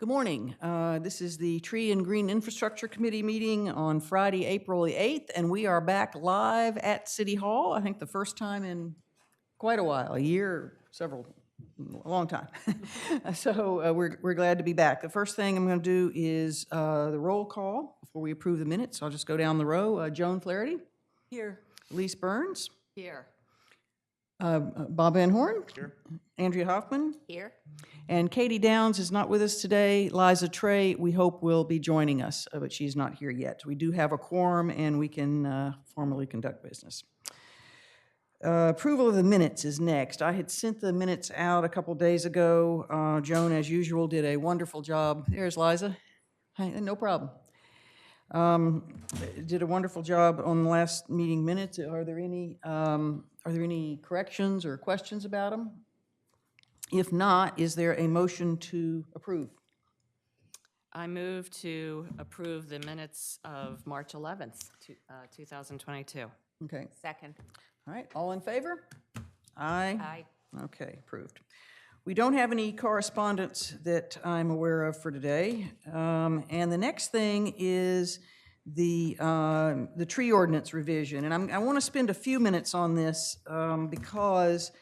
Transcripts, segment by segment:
Good morning. This is the Tree and Green Infrastructure Committee meeting on Friday, April the 8th, and we are back live at City Hall. I think the first time in quite a while, a year, a long time. So we're glad to be back. The first thing I'm going to do is the roll call before we approve the minutes. I'll just go down the row. Joan Flaherty. Here. Elise Burns. Here. Bob Van Horn. Here. Andrea Hoffman. Here. And Katie Downs is not with us today. Liza Trey, we hope, will be joining us, but she's not here yet. We do have a quorum, and we can formally conduct business. Approval of the minutes is next. I had sent the minutes out a couple days ago. Joan, as usual, did a wonderful job. There's Liza. Hi, no problem. Did a wonderful job on the last meeting minutes. Are there any corrections or questions about them? If not, is there a motion to approve? I move to approve the minutes of March 11th, 2022. Okay, Second. all right, all in favor? Aye. Aye. Okay, approved. We don't have any correspondence that I'm aware of for today. And the next thing is the tree ordinance revision. And I want to spend a few minutes on this because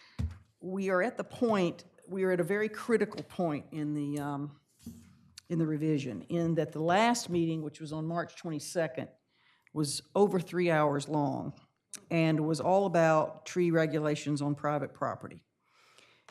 we are at a very critical point in the revision, in that the last meeting, which was on March 22nd, was over 3 hours long and was all about tree regulations on private property.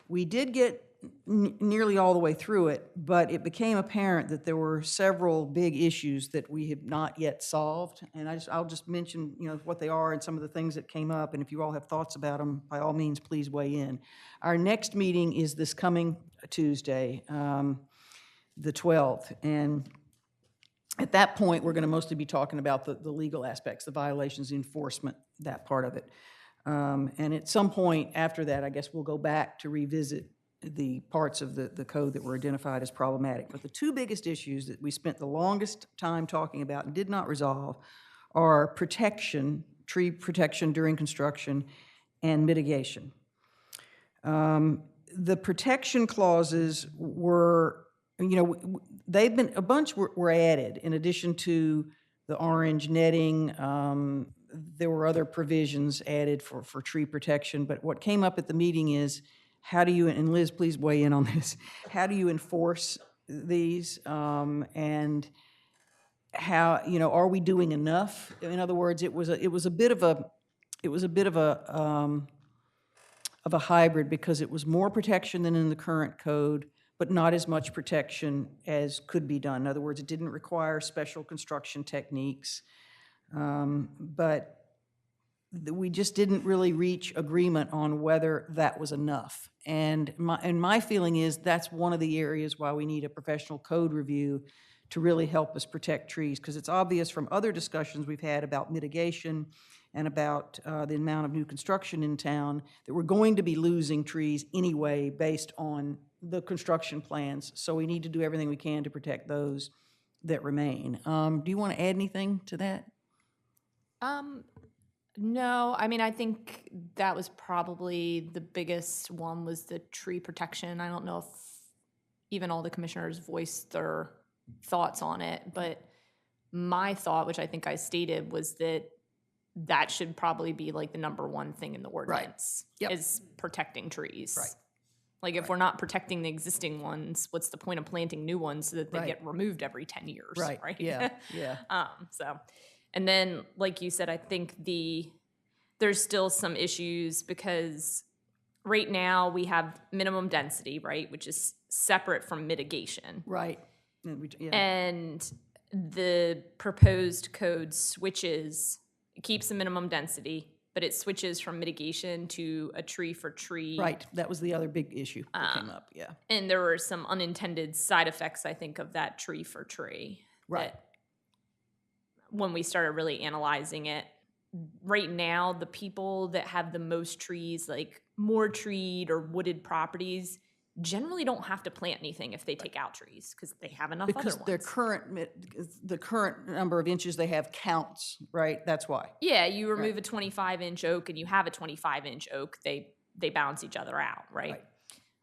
We did get nearly all the way through it, but it became apparent that there were several big issues that we have not yet solved. And I'll just mention, what they are and some of the things that came up. And if you all have thoughts about them, by all means, please weigh in. Our next meeting is this coming Tuesday, the 12th. And at that point, we're going to mostly be talking about the legal aspects, the violations, the enforcement, that part of it. And at some point after that, I guess we'll go back to revisit the parts of the code that were identified as problematic. But the two biggest issues that we spent the longest time talking about and did not resolve are protection, tree protection during construction, and mitigation. The protection clauses were, they've been, a bunch were added in addition to the orange netting. There were other provisions added for tree protection, but what came up at the meeting is, how do you, and Liz, please weigh in on this, how do you enforce these, and how, are we doing enough? In other words, it was a bit of a hybrid, because it was more protection than in the current code, but not as much protection as could be done. In other words, it didn't require special construction techniques, but we just didn't really reach agreement on whether that was enough. And my feeling is that's one of the areas why we need a professional code review to really help us protect trees, because it's obvious from other discussions we've had about mitigation and about the amount of new construction in town that we're going to be losing trees anyway based on the construction plans. So we need to do everything we can to protect those that remain. Do you want to add anything to that? No, I mean, I think that was probably the biggest one, was the tree protection. I don't know if even all the commissioners voiced their thoughts on it, but my thought, which I think I stated, was that should probably be like the number one thing in the ordinance, Yep. is protecting trees. Right. Like, if we're not protecting the existing ones, what's the point of planting new ones so that they Right. get removed every 10 years? Right. Yeah. Yeah. And then, like you said, I think there's still some issues, because right now we have minimum density, right, which is separate from mitigation. Right. And the proposed code switches, it keeps the minimum density, but it switches from mitigation to a tree for tree. Right. That was the other big issue that came up. Yeah. And there were some unintended side effects, I think, of that tree for tree. Right. That when we started really analyzing it, right now, the people that have the most trees, like more treed or wooded properties, generally don't have to plant anything if they take out trees, because they have enough Because other their ones. the current number of inches they have counts, right? That's why. Yeah, you remove a 25-inch oak and you have a 25-inch oak, they balance each other out, right?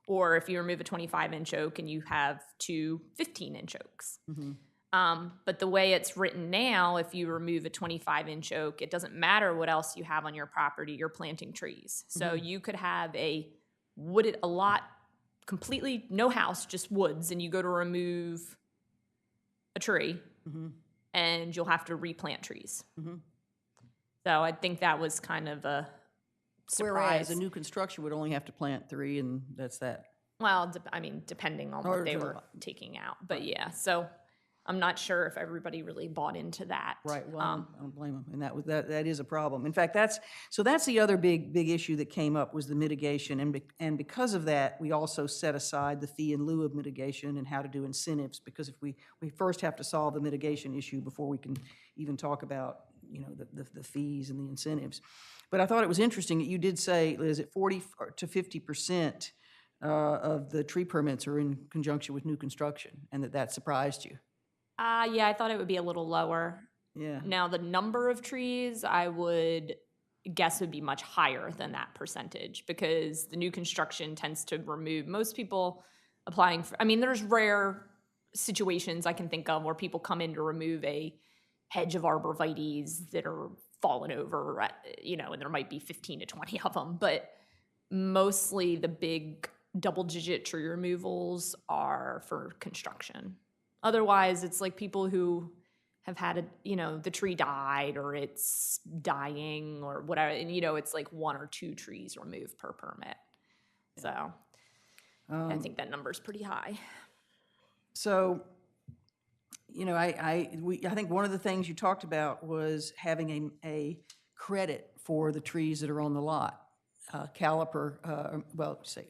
or if you remove a 25-inch oak and you have two 15-inch oaks. But the way it's written now, if you remove a 25-inch oak, it doesn't matter what else you have on your property, you're planting trees. So you could have a lot, completely no house, just woods, and you go to remove a tree, and you'll have to replant trees. So I think that was kind of a surprise. Whereas a new construction would only have to plant 3, and that's that. Well, I mean, depending on Or what they to- were taking out. But yeah, so I'm not sure if everybody really bought into that. Right, well, I don't blame them, and that is a problem. In fact, that's the other big issue that came up, was the mitigation, and because of that, we also set aside the fee in lieu of mitigation and how to do incentives, because if we first have to solve the mitigation issue before we can even talk about, the fees and the incentives. But I thought it was interesting that you did say, Liz, that 40 to 50% of the tree permits are in conjunction with new construction, and that surprised you. Yeah, I thought it would be a little lower. Yeah. Now, the number of trees, I would guess would be much higher than that percentage, because the new construction tends to remove, most people applying for, I mean, there's rare situations I can think of where people come in to remove a hedge of arborvitaes that are fallen over, and there might be 15 to 20 of them, but mostly the big double-digit tree removals are for construction. Otherwise, it's like people who have had the tree died or it's dying or whatever, and it's like 1 or 2 trees removed per permit. So I think that number's pretty high. So, I think one of the things you talked about was having a credit for the trees that are on the lot. Caliper, say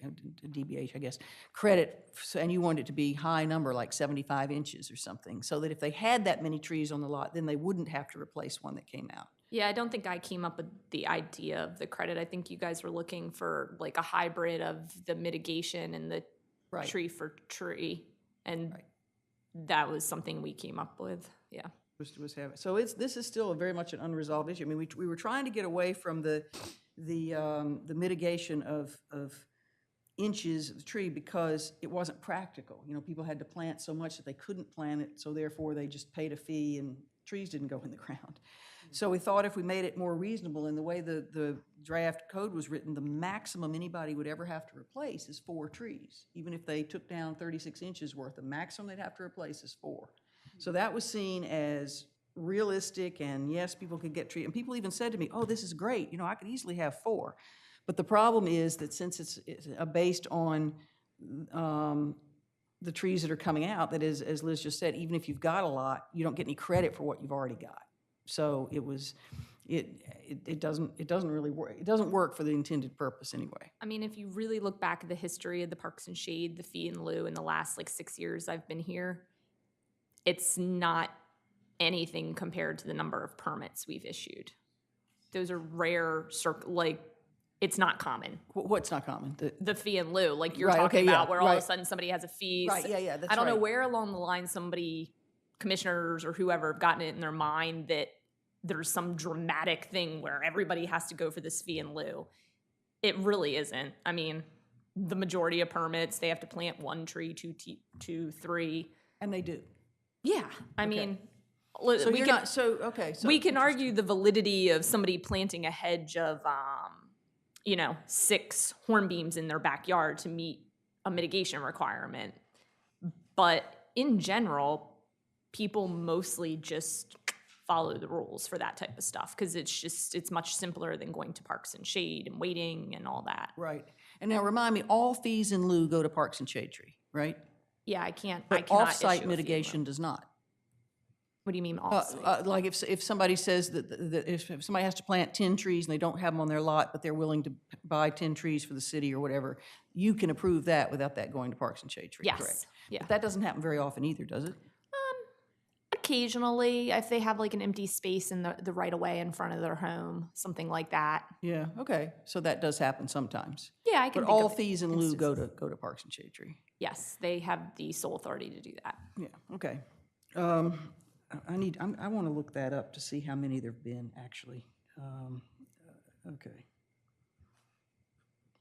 DBH, I guess, credit, and you want it to be high number, like 75 inches or something, so that if they had that many trees on the lot, then they wouldn't have to replace one that came out. Yeah, I don't think I came up with the idea of the credit. I think you guys were looking for like a hybrid of the mitigation and the Right. tree for tree, and that was something we came up with. Yeah. Was having, so this is still very much an unresolved issue. I mean, we were trying to get away from the mitigation of inches of the tree because it wasn't practical. People had to plant so much that they couldn't plant it, so therefore they just paid a fee and trees didn't go in the ground. So we thought if we made it more reasonable, and the way the draft code was written, the maximum anybody would ever have to replace is 4 trees. Even if they took down 36 inches worth, the maximum they'd have to replace is 4. So that was seen as realistic, and yes, people could get trees. And people even said to me, oh, this is great, I could easily have 4. But the problem is that since it's based on the trees that are coming out, that is, as Liz just said, even if you've got a lot, you don't get any credit for what you've already got. So it doesn't really work. It doesn't work for the intended purpose anyway. I mean, if you really look back at the history of the Parks and Shade, the fee in lieu in the last 6 years I've been here, it's not anything compared to the number of permits we've issued. Those are rare, it's not common. What's not common? The fee in lieu, like you're Right, talking okay, yeah, about, where all of a right. sudden somebody has a fee. Right, yeah, that's I don't know right. where along the line commissioners or whoever have gotten it in their mind that there's some dramatic thing where everybody has to go for this fee in lieu. It really isn't. I mean, the majority of permits, they have to plant 1 tree, 2, 3. And they do. Yeah, I mean, So we you're can, not, so, okay. So we can argue the validity of somebody planting a hedge of, 6 hornbeams in their backyard to meet a mitigation requirement. But in general, people mostly just follow the rules for that type of stuff because it's much simpler than going to Parks and Shade and waiting and all that. Right. And now remind me, all fees in lieu go to Parks and Shade Tree, right? Yeah, I cannot But issue a off-site fee in lieu. mitigation does not. What do you mean off-site? Like if somebody says that if somebody has to plant 10 trees and they don't have them on their lot, but they're willing to buy 10 trees for the city or whatever, you can approve that without that going to Parks and Shade Tree, Yes, correct? yeah. But that doesn't happen very often either, does it? Occasionally, if they have an empty space in the right of way in front of their home, something like that. Yeah, okay. So that does happen sometimes. Yeah, I can But think all of fees in lieu go to Parks and Shade Tree. Yes, they have the sole authority to do that. Yeah, okay. I want to look that up to see how many there've been, actually. Okay.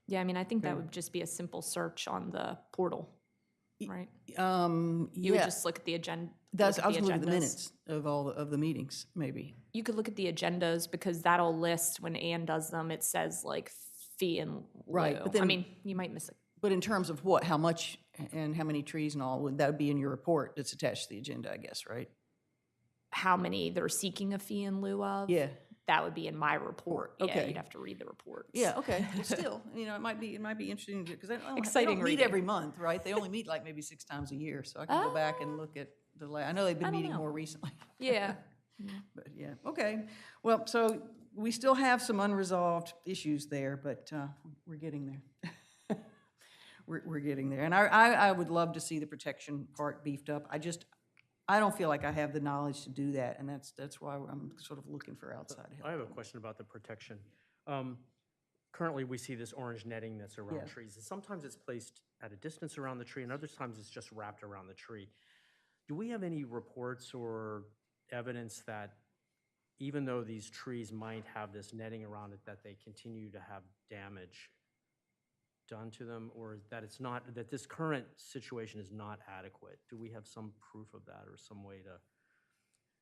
Yeah, I mean, I think that would just be a simple search on the portal, right? You would Yeah, just look at the agenda. that's, I was gonna look at the minutes of all, of the meetings, maybe. You could look at the agendas because that'll list when Ann does them, it says like fee and Right, lieu. but I then- mean, you might miss it. But in terms of what, how much, and how many trees and all, that would be in your report that's attached to the agenda, I guess, right? How many they're seeking a fee in lieu of? Yeah. That would be in my report. Yeah, Okay. you'd have to read the reports. Yeah, okay, well, still, you know, it might be interesting, because they Exciting don't meet reading. every month, right? They only meet like maybe 6 times a year, so I can go back and look at the, I know they've been I don't meeting know. more recently. Yeah. But yeah, okay. Well, so we still have some unresolved issues there, but we're getting there. We're getting there. And I would love to see the protection part beefed up. I don't feel like I have the knowledge to do that, and that's why I'm sort of looking for outside help. I have a question about the protection. Currently, we see this orange netting that's around Yeah. trees. And sometimes it's placed at a distance around the tree, and other times it's just wrapped around the tree. Do we have any reports or evidence that even though these trees might have this netting around it, that they continue to have damage done to them, or that it's not, that this current situation is not adequate? Do we have some proof of that or some way to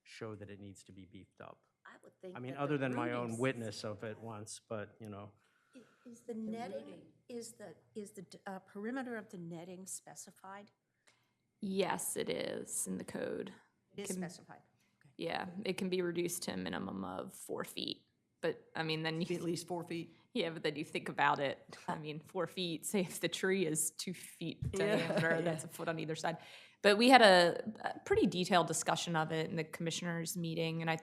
show that it needs to be beefed up? I would think I mean, that the other than my own rooting witness of it once, but, you know. Is the netting, is the perimeter of the netting specified? Yes, it is in the code. It is Can- specified. Yeah, it can be reduced to a minimum of 4 feet. But I mean, then Be you, at least 4 feet. yeah, but then you think about it. I mean, 4 feet, say if the tree is 2 feet Yeah, diameter, yeah. that's a foot on either side. But we had a pretty detailed discussion of it in the commissioners' meeting. And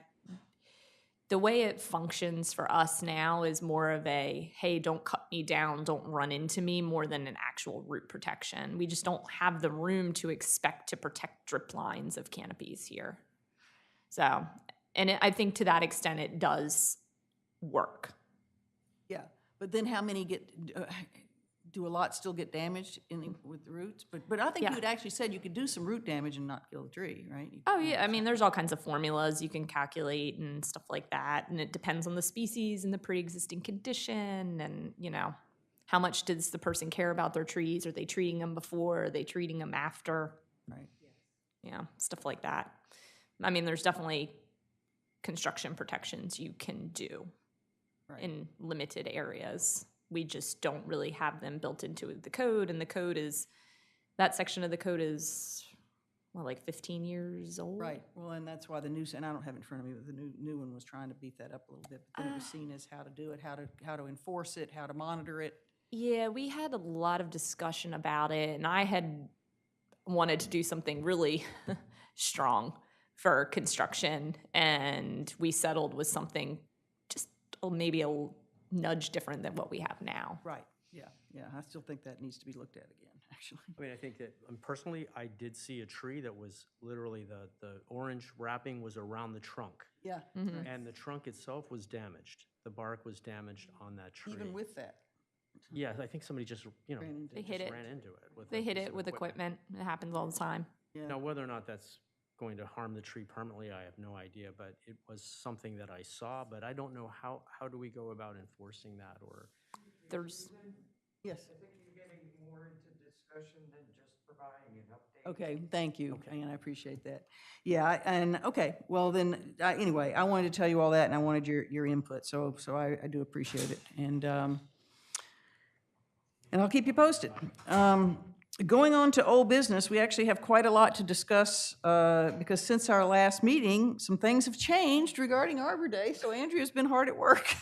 the way it functions for us now is more of a, hey, don't cut me down, don't run into me, more than an actual root protection. We just don't have the room to expect to protect drip lines of canopies here. So, and I think to that extent, it does work. Yeah, but then how many do a lot still get damaged with the roots? But I think Yeah. you had actually said you could do some root damage and not kill the tree, right? Oh, yeah. I mean, there's all kinds of formulas you can calculate and stuff like that. And it depends on the species and the pre-existing condition. And, you know, how much does the person care about their trees? Are they treating them before? Are they treating them after? Right. Yeah, stuff like that. I mean, there's definitely construction protections you can do Right. in limited areas. We just don't really have them built into the code, and the code is, that section of the code is, well, like 15 years old. Right, well, and that's why the new, and I don't have it in front of me, but the new one was trying to beef that up a little bit. But then it was seen as how to do it, how to enforce it, how to monitor it. Yeah, we had a lot of discussion about it, and I had wanted to do something really strong for construction, and we settled with something just maybe a nudge different than what we have now. Right, yeah, I still think that needs to be looked at again, actually. I mean, I think that, personally, I did see a tree that was literally, the orange wrapping was around the trunk. Yeah, And the trunk itself was damaged. The bark was damaged on that tree. even with that. Yeah, I think somebody just, you know, Ran into They just hit it. ran into it. With They a hit piece it of with equipment. It happens all the time. Yeah. Now, whether or not that's going to harm the tree permanently, I have no idea, but it was something that I saw, but I don't know how do we go about enforcing that, or? There's, Yes, I think you're getting more into discussion than just providing an update. okay, thank you, and I appreciate that. Yeah, okay, well then, anyway, I wanted to tell you all that, and I wanted your input, so I do appreciate it, and I'll keep you posted. Going on to old business, we actually have quite a lot to discuss, because since our last meeting, some things have changed regarding Arbor Day, so Andrea's been hard at work.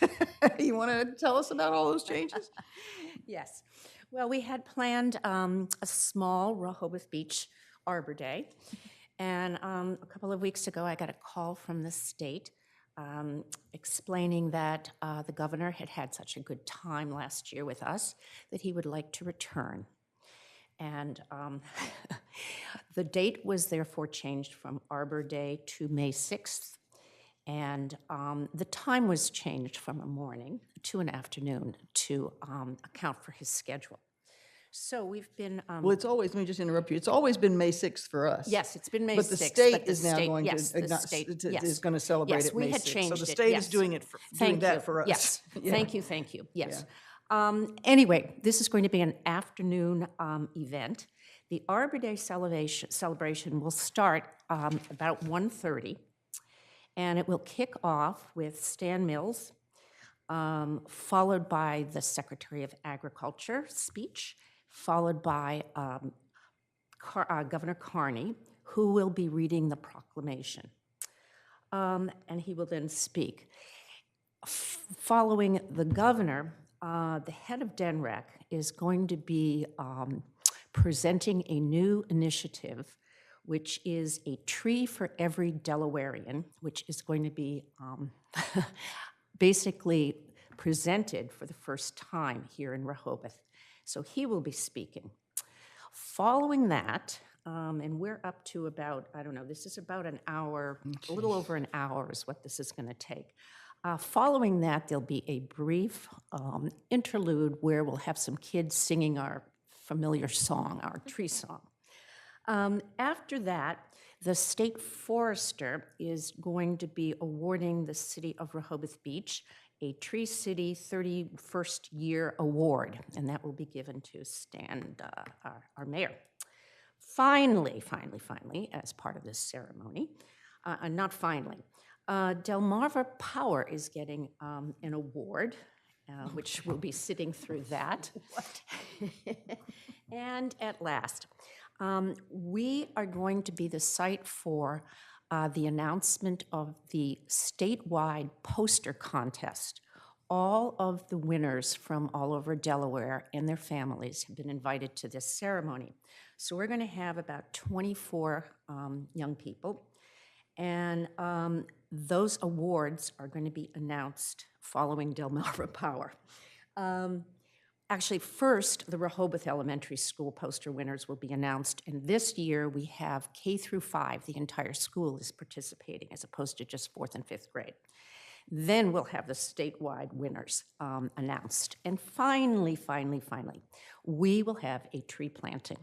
You want to tell us about all those changes? Yes. Well, we had planned a small Rehoboth Beach Arbor Day. And a couple of weeks ago, I got a call from the state explaining that the governor had had such a good time last year with us that he would like to return. And the date was therefore changed from Arbor Day to May 6th. And the time was changed from a morning to an afternoon to account for his schedule. So we've been, Well, it's always, let me just interrupt you, it's always been May 6th for us. yes, it's been May 6th. But the state is now state- going yes, to, the state- yes. is going to celebrate Yes, it we May had 6th. So changed the it, state is yes. doing it, doing Thank that you. for us. Yes, Yeah. thank you, yes. Anyway, this is going to be an afternoon event. The Arbor Day celebration will start about 1:30, and it will kick off with Stan Mills, followed by the Secretary of Agriculture speech, followed by Governor Carney, who will be reading the proclamation. And he will then speak. Following the governor, the head of DENREC is going to be presenting a new initiative, which is a tree for every Delawarean, which is going to be basically presented for the first time here in Rehoboth. So he will be speaking. Following that, and we're up to about, I don't know, this is about an hour, a little over an hour is what this is going to take. Following that, there'll be a brief interlude where we'll have some kids singing our familiar song, our tree song. After that, the state forester is going to be awarding the city of Rehoboth Beach a Tree City 31st Year Award, and that will be given to Stan, our mayor. Finally, as part of this ceremony, not finally, Delmarva Power is getting an award, which will be sitting through that. And at last, we are going to be the site for the announcement of the statewide poster contest. All of the winners from all over Delaware and their families have been invited to this ceremony. So we're going to have about 24 young people, and those awards are going to be announced following Delmarva Power. Actually, first, the Rehoboth Elementary School poster winners will be announced, and this year we have K through 5. The entire school is participating as opposed to just 4th and 5th grade. Then we'll have the statewide winners announced. And finally, we will have a tree planting.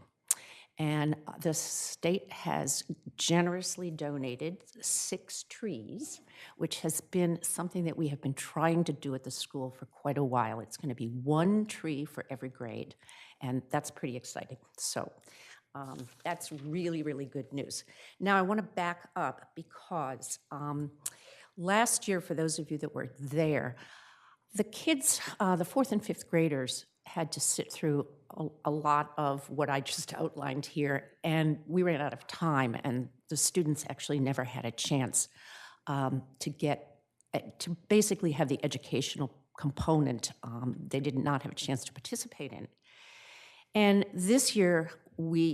And the state has generously donated 6 trees, which has been something that we have been trying to do at the school for quite a while. It's going to be 1 tree for every grade, and that's pretty exciting. So that's really, really good news. Now I want to back up because last year, for those of you that were there, the kids, the 4th and 5th graders, had to sit through a lot of what I just outlined here, and we ran out of time, and the students actually never had a chance to basically have the educational component. They did not have a chance to participate in. And this year,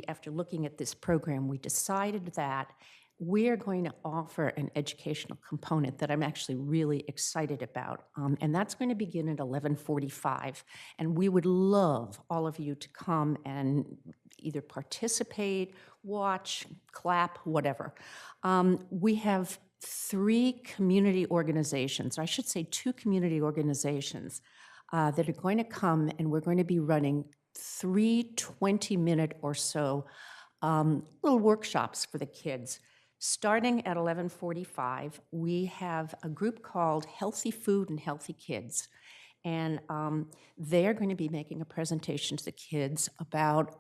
after looking at this program, we decided that we are going to offer an educational component that I'm actually really excited about, and that's going to begin at 11:45, and we would love all of you to come and either participate, watch, clap, whatever. We have 3 community organizations, or I should say 2 community organizations, that are going to come, and we're going to be running 3 20-minute or so little workshops for the kids. Starting at 11:45, we have a group called Healthy Food and Healthy Kids, and they're going to be making a presentation to the kids about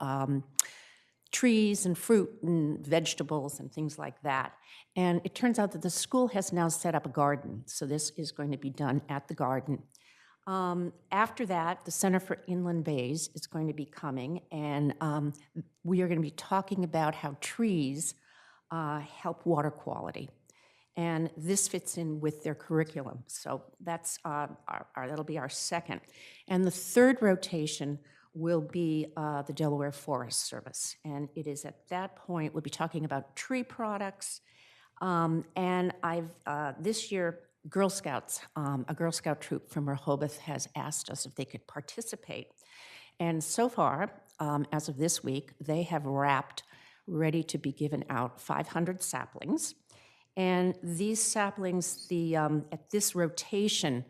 trees and fruit and vegetables and things like that. And it turns out that the school has now set up a garden, so this is going to be done at the garden. After that, the Center for Inland Bays is going to be coming, and we are going to be talking about how trees help water quality. And this fits in with their curriculum. So that's that'll be our second. And the third rotation will be the Delaware Forest Service. And it is at that point, we'll be talking about tree products. And this year, Girl Scouts, a Girl Scout troop from Rehoboth has asked us if they could participate. And so far, as of this week, they have wrapped ready to be given out 500 saplings. And these saplings, at this rotation,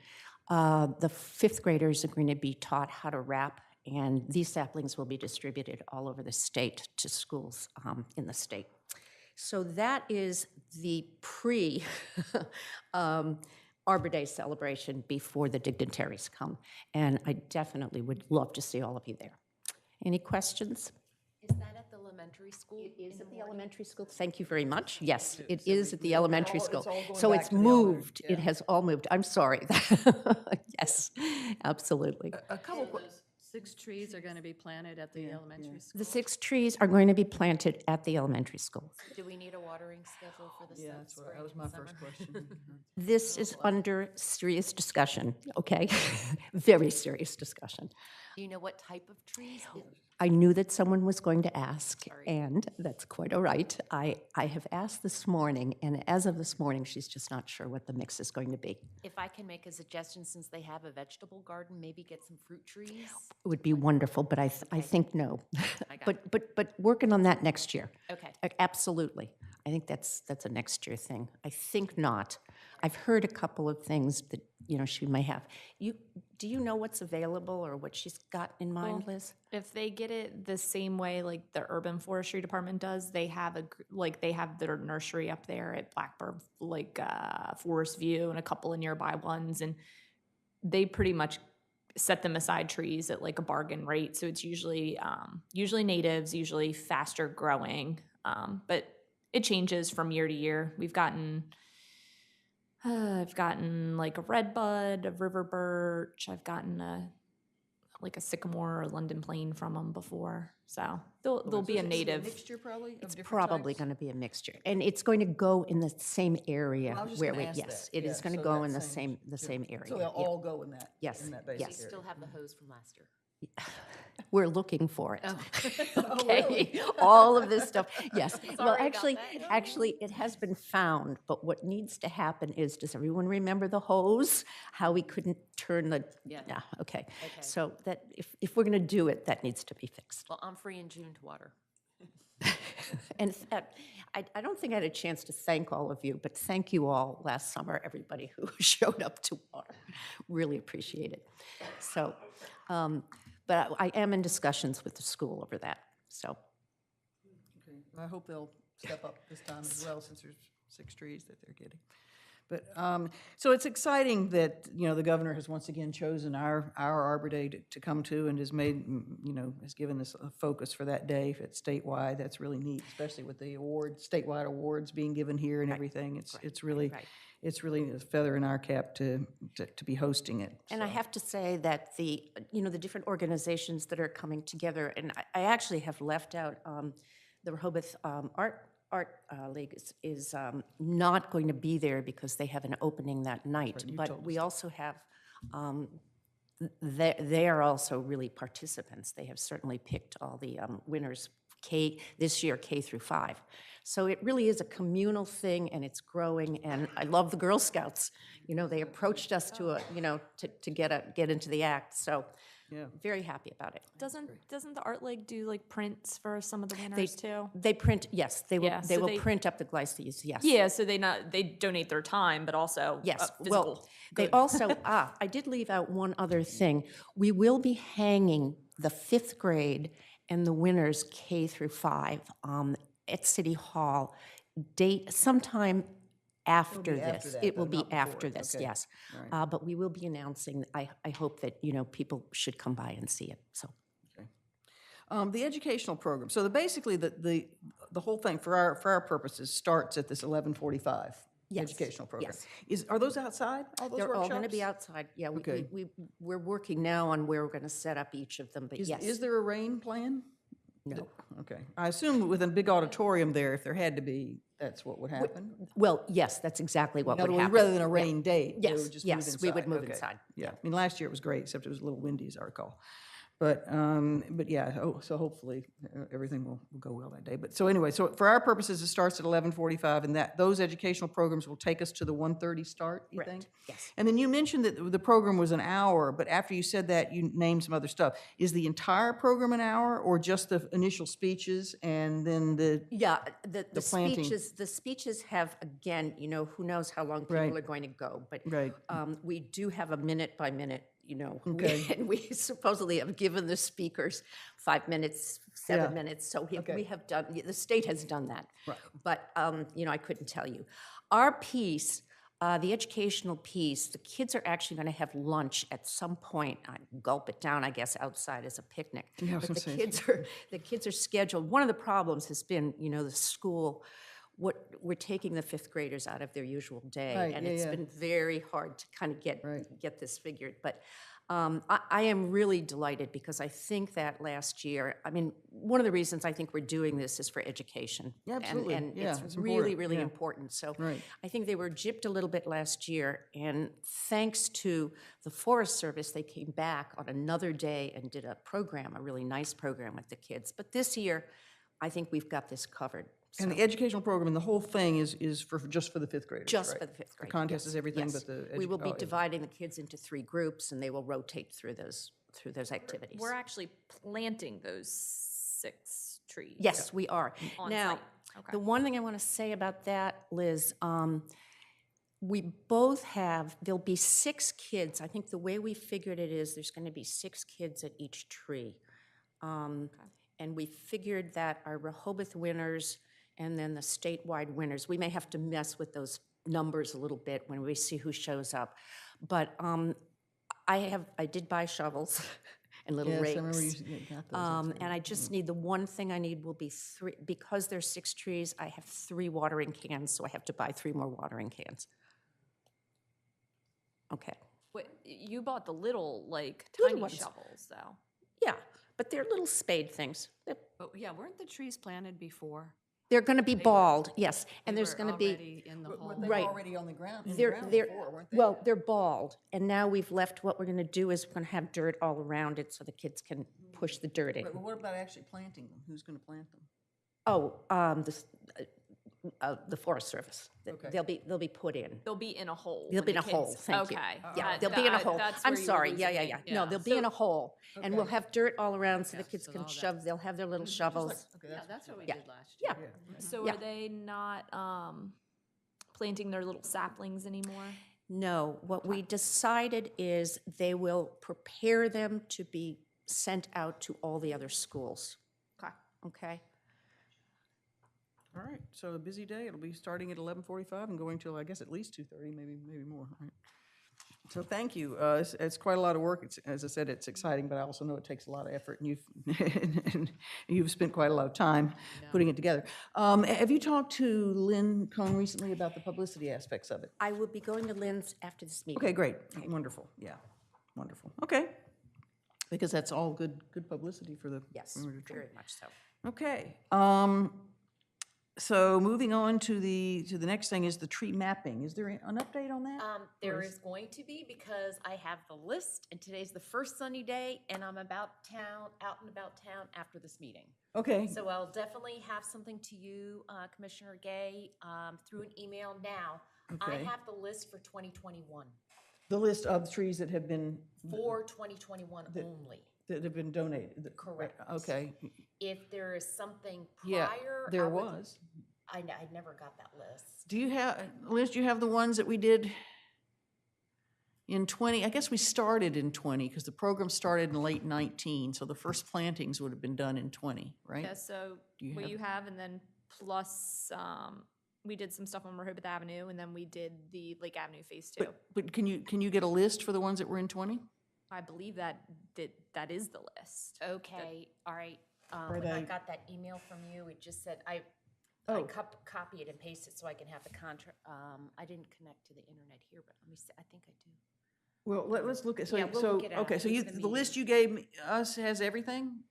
the 5th graders are going to be taught how to wrap, and these saplings will be distributed all over the state to schools in the state. So that is the Arbor Day celebration before the dignitaries come. And I definitely would love to see all of you there. Any questions? Is that at the elementary school? It is in at the morning? elementary school. Thank you very much. Yes, it So is at the it's elementary all- school. it's all going So back it's to the elementary, moved. It yeah. has all moved. I'm sorry. Yes, absolutely. A couple, que- 6 trees are going to be planted at the elementary school? The 6 trees are going to be planted at the elementary school. Do we need a watering schedule for the yeah, that's what, spring that was and my summer? first question. This is under serious discussion, okay? Very serious discussion. Do you know what type of trees? I knew that someone was going to ask, Sorry. and that's quite all right. I have asked this morning, and as of this morning, she's just not sure what the mix is going to be. If I can make a suggestion, since they have a vegetable garden, maybe get some fruit trees? It would be wonderful, but I think no. I got But working on that next year. Okay. Absolutely. I think that's a next year thing. I think not. I've heard a couple of things that, she may have. Do you know what's available or what she's got in mind, Well, Liz? If they get it the same way like the urban forestry department does, they have they have their nursery up there at Blackbird, Forest View, and a couple of nearby ones, and they pretty much set them aside trees at like a bargain rate. So it's usually natives, usually faster growing, but it changes from year to year. I've gotten like a red bud, a river birch. I've gotten a sycamore or London plane from them before. So they'll be a native. Mixture probably of It's different probably types? going to be a mixture, and it's going to go in the same area Well, I was just where gonna we, ask yes, that. it is Yeah, going to so go that in the same- same area. So they'll yeah. all go in that, Yes, in that Do basic you area. still have the hose from last year? We're looking for it. Oh, Okay, all of this stuff, yes. Well, Sorry about actually, that. it has been found, but what needs to happen is, does everyone remember the hose? How we couldn't turn the, Yeah. okay. Okay. So that, if we're going to do it, that needs to be fixed. Well, I'm free in June to water. And I don't think I had a chance to thank all of you, but thank you all last summer, everybody who showed up to water. Really appreciate it. So, but I am in discussions with the school over that, so. Okay. I hope they'll step up this time as well, since there's 6 trees that they're getting. But, so it's exciting that, the governor has once again chosen our Arbor Day to come to, and has made, has given us a focus for that day. It's statewide. That's really neat, especially with the statewide awards being given here and everything. It's really, right. it's really a feather in our cap to be hosting it. And I have to say that the different organizations that are coming together, and I actually have left out the Rehoboth Art League is not going to be there because they have an opening that night. But we also have, they are also really participants. They have certainly picked all the winners this year, K through 5. So it really is a communal thing, and it's growing, and I love the Girl Scouts. They approached us to get into the act, so Yeah. very happy about it. Doesn't the Art League do like prints for some of the winners too? They print, yes, they will, Yeah, they so will they- print up the Gleistes, yes. Yeah, so they donate their time, but also Yes, physical. well, they also, I did leave out one other thing. We will be hanging the 5th grade and the winners K through 5 at City Hall, date sometime after be after this. that, It will though, be not before after it. this, Okay. yes. All But we will be announcing, I hope that, people should come by and see it, so. The educational program, so basically, the whole thing, for our purposes, starts at this 11:45 Yes, educational program. yes. Are those outside, all those They're all going to workshops? be outside, yeah. Okay. We're working now on where we're going to set up each of them, but Is yes. there a rain plan? No. Okay. I assume with a big auditorium there, if there had to be, that's what would happen? Well, yes, that's exactly what In would other words, happen. rather than a rain date, they Yes, would just move yes, inside? we would move Okay. inside, Yeah, I mean, last year it was great, except it was a little windy, as I recall. But yeah, so hopefully everything will go well that day. But so anyway, so for our purposes, it starts at 11:45, and those educational programs will take us to the 1:30 start, you think? yes. And then you mentioned that the program was an hour, but after you said that, you named some other stuff. Is the entire program an hour, or just the initial speeches and then the? Yeah, the planting. speeches have, again, who knows how long people Right. are going to go, but Right. we do have a minute by minute, Okay. and we supposedly have given the speakers 5 minutes, 7 Yeah. minutes, so Okay. we have done, the state has done that. Right. But, I couldn't tell you. Our piece The educational piece, the kids are actually going to have lunch at some point. I gulp it down, I guess, outside as a picnic. Yeah, I was But gonna the kids are scheduled. One of the problems has been, the school. We're taking the fifth graders out of their usual day, Right, and yeah, it's yeah. been very hard to kind of Right. get this figured. But I am really delighted because I think that last year, I mean, one of the reasons I think we're doing this is for education. Yeah, absolutely. And Yeah, it's it's really, important. really Yeah. important. So Right. I think they were gypped a little bit last year, and thanks to the Forest Service, they came back on another day and did a program, a really nice program with the kids. But this year, I think we've got this covered. And So- the educational program and the whole thing is just for the fifth graders, Just right? for the fifth grade. The contest yes, is everything yes. but the. We will be yeah. dividing the kids into 3 groups, and they will rotate through those activities. We're actually planting those 6 trees. Yes, we are. On Now, site. Okay. the one thing I want to say about that, Liz, we both have, there'll be 6 kids. I think the way we figured it is there's going to be 6 kids at each tree. And we figured that our Rehoboth winners and then the statewide winners, we may have to mess with those numbers a little bit when we see who shows up. But I did buy shovels and little Yes, I rakes. remember you got those. That's And I just need, the one thing I need will be 3, because there's 6 trees, I have 3 watering cans, so I have to buy 3 more watering cans. Okay, Wait, you bought the little, like, Little tiny ones. shovels, though. yeah, but they're little spade things. But yeah, weren't the trees planted before? They're gonna be bald, yes, and They there's were gonna be, already in the hole. They were Right. already on the ground, they're, weren't they? well, they're bald, and now we've left, what we're gonna do is we're gonna have dirt all around it so the kids can push the dirt in. But what about actually planting them? Who's gonna plant them? Oh, the Forest Service. Okay. They'll be put in. They'll be in a hole. They'll when be in the a hole, kids- thank you. Okay. Yeah, that- they'll be in a that- hole. that's I'm where you were sorry, yeah, losing yeah, me. yeah. No, they'll be in a hole, and we'll Okay. have dirt all around so the Okay, kids so can all that- shove, they'll have their little shovels. Okay, Yeah, that's what we Yeah. did last year. Yeah, So Yeah. are they not planting their little saplings anymore? no, what we decided is they will prepare them to be sent out to all the other schools, Okay. okay? All right, so a busy day. It'll be starting at 11:45 and going till, I guess, at least 2:30, maybe more, all right? So thank you. It's quite a lot of work. As I said, it's exciting, but I also know it takes a lot of effort, and you've spent quite a lot of time putting it together. Have you talked to Lynn Cohn recently about the publicity aspects of it? I will be going to Lynn's after this meeting. Okay, great, wonderful, yeah, wonderful. Okay, because that's all good publicity for the. Yes, Commemorative Tree. very much so. Okay, so moving on to the next thing is the tree mapping. Is there an update on that? There Or is going to be, because I have the list, and today's the first sunny day, and I'm out and about town after this meeting. Okay, So I'll definitely have something to you, Commissioner Gay, through an email now. I Okay. have the list for 2021, the list of trees that have been, for 2021 only. that have been donated. Correct. Okay, If there is something yeah, prior. there I would- was. I never got that list. Do you have, Liz, do you have the ones that we did in 20? I guess we started in 20, because the program started in late 19, so the first plantings would have been done in 20, right? Yeah, so Do you what have- you have, and then plus, we did some stuff on Rehoboth Avenue, and then we did the Lake Avenue Phase 2. But can you get a list for the ones that were in 20? I believe that is the list. Okay, all right. Are When I they- got that email from you, it just said, I Oh. copy it and paste it so I can have the contract. I didn't connect to the internet here, but let me see, I think I do. Well, let's look at, Yeah, we'll look it up okay, so into the the list meeting. you gave us has everything?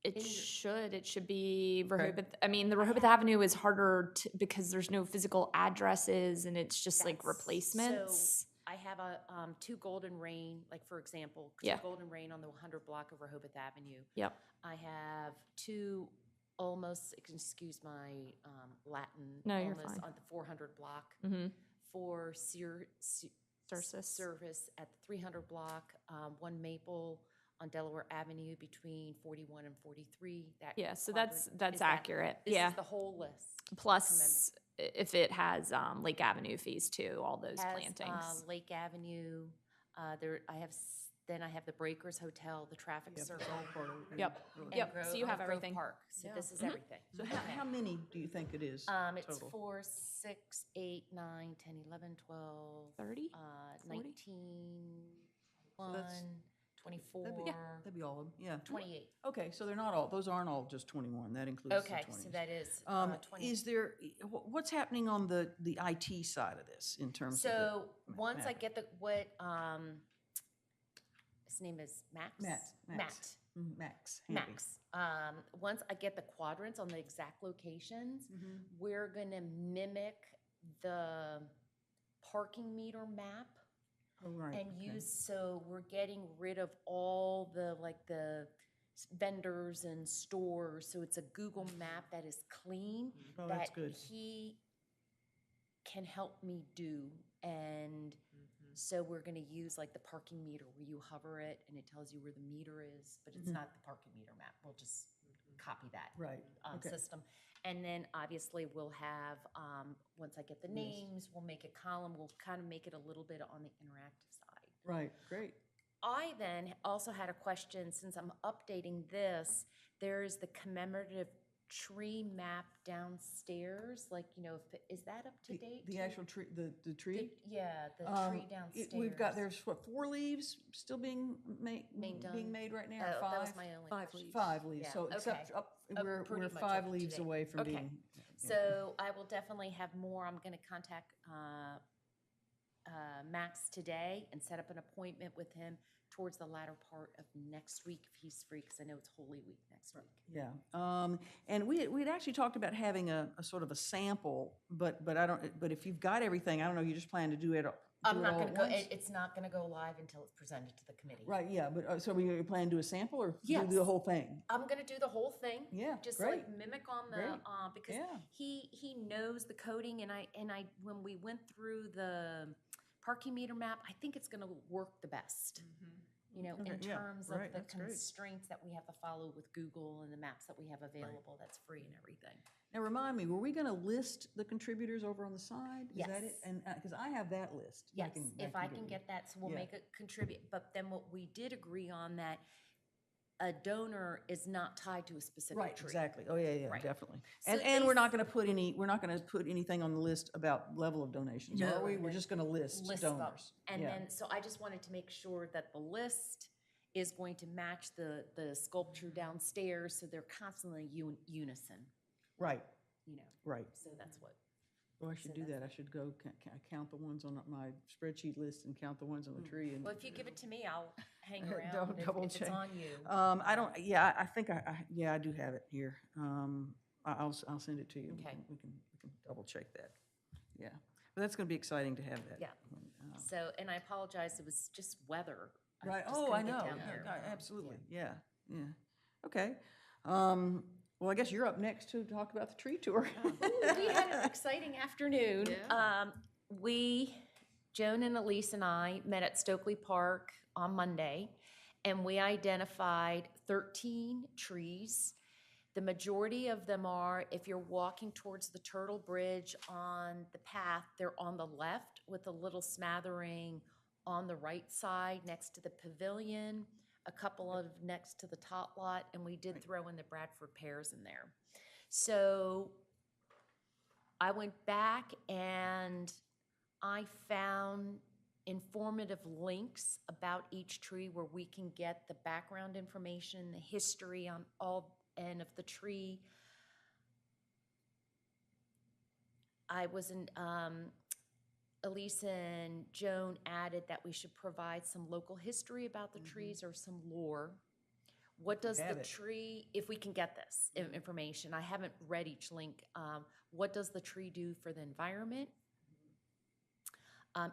It should be Rehoboth, I mean, the Rehoboth Avenue is harder to, because there's no physical addresses, and it's just like That's- replacements. So I have a, 2 Golden Rain, like for example, 2 Yeah. Golden Rain on the 100 block of Rehoboth Avenue. Yep. I have 2 almost, excuse my Latin. No, you're almost fine. on the 400 block. Mm-hmm. For Service. service at the 300 block, 1 Maple on Delaware Avenue between 41 and 43. That Yeah, so quadrant. that's Is that- accurate. This Yeah. is the whole list. Plus, if it has Lake Avenue Phase 2, all those Has, plantings. Lake Avenue, there, I have then I have the Breakers Hotel, the Traffic Circle. Yep, and yep, so you Grove- have Grove everything. Park. So this is everything. So how many do you think it is It's total? 4, 6, 8, 9, 10, 11, 12, 30? 40? 19, So that's- 1, 24, That'd be all of them, yeah. 28. Okay, so they're not all, those aren't all just 21, that includes the Okay, 20s. so that is 20. Is there, what's happening on the IT side of this in terms of the? So once I map? get his name is Max? Max. Max. Hamby. Max. Once I get the quadrants on the exact locations, we're gonna mimic the parking meter map Oh, right, and okay. so we're getting rid of all the, like, the vendors and stores, so it's a Google map that is clean. Oh, that's that good. he can help me do, and so we're gonna use like the parking meter where you hover it and it tells you where the meter is, but it's not the parking meter map. We'll just copy that Right, okay. system. And then obviously we'll have, once I get the names, we'll make a column, we'll kind of make it a little bit on the interactive side. Right, great. I then also had a question, since I'm updating this, there's the commemorative tree map downstairs, like, you know, is that up to date? The too? actual tree, the tree? Yeah, the tree downstairs. We've got, there's what, 4 leaves still being made done? right now, Oh, or 5? that was my only question. 5 leaves, Yeah, so okay. except we're pretty much 5 up to leaves date. away from Okay. being. So I will definitely have more. I'm going to contact Max today and set up an appointment with him towards the latter part of next week if he's free, because I know it's Holy Week next week. Yeah, and we'd actually talked about having a sort of a sample, but I don't, but if you've got everything, I don't know, you just plan to do it I'm all not going at to go, once? it's not going to go live until it's presented to the committee. Right, yeah, but, so we plan to do a sample or do Yes. the whole thing? I'm going to do the whole thing. Yeah, Just great. like mimic on the, Great. because Yeah. he knows the coding, and I, when we went through the parking meter map, I think it's going to work the best. You know, in Okay, yeah, terms of right, the that's great. constraints that we have to follow with Google and the maps that we have available, that's free and everything. Now, remind me, were we gonna list the contributors over on the side? Is that it? Yes. And, because I have that list. Yes, if I can you. get that, so we'll Yeah. make it contribute, but then what we did agree on, that a donor is not tied to a specific Right, tree. exactly. Oh, yeah, Right. definitely. So And they we're s- not gonna put anything on the list about level of donations, are No, we? We're just gonna list List them. donors. And Yeah. then, so I just wanted to make sure that the list is going to match the sculpture downstairs, so they're constantly unison, Right, you know, right. so that's what. Oh, I should So do that's that. I should go count the ones on my spreadsheet list and count the ones on the tree and. Well, if you give it to me, I'll hang around Don't if double it's check. on you. I don't, yeah, I think yeah, I do have it here. I'll send it to you. Okay. We can double check that. Yeah, but that's gonna be exciting to have that. Yeah. So, and I apologize, it was just weather. Right, just oh, I couldn't get know, down here. absolutely, yeah. Okay, well, I guess you're up next to talk about the tree tour. We had an exciting afternoon. Joan and Elise and I met at Stokely Park on Monday, and we identified 13 trees. The majority of them are, if you're walking towards the Turtle Bridge on the path, they're on the left with a little smattering on the right side next to the pavilion, a couple of next to the tot lot, and we did throw in the Bradford pears in there. So I went back and I found informative links about each tree where we can get the background information, the history on all end of the tree. I was in, Elise and Joan added that we should provide some local history about the trees or some lore. What does have the it. tree, if we can get this information, I haven't read each link. What does the tree do for the environment?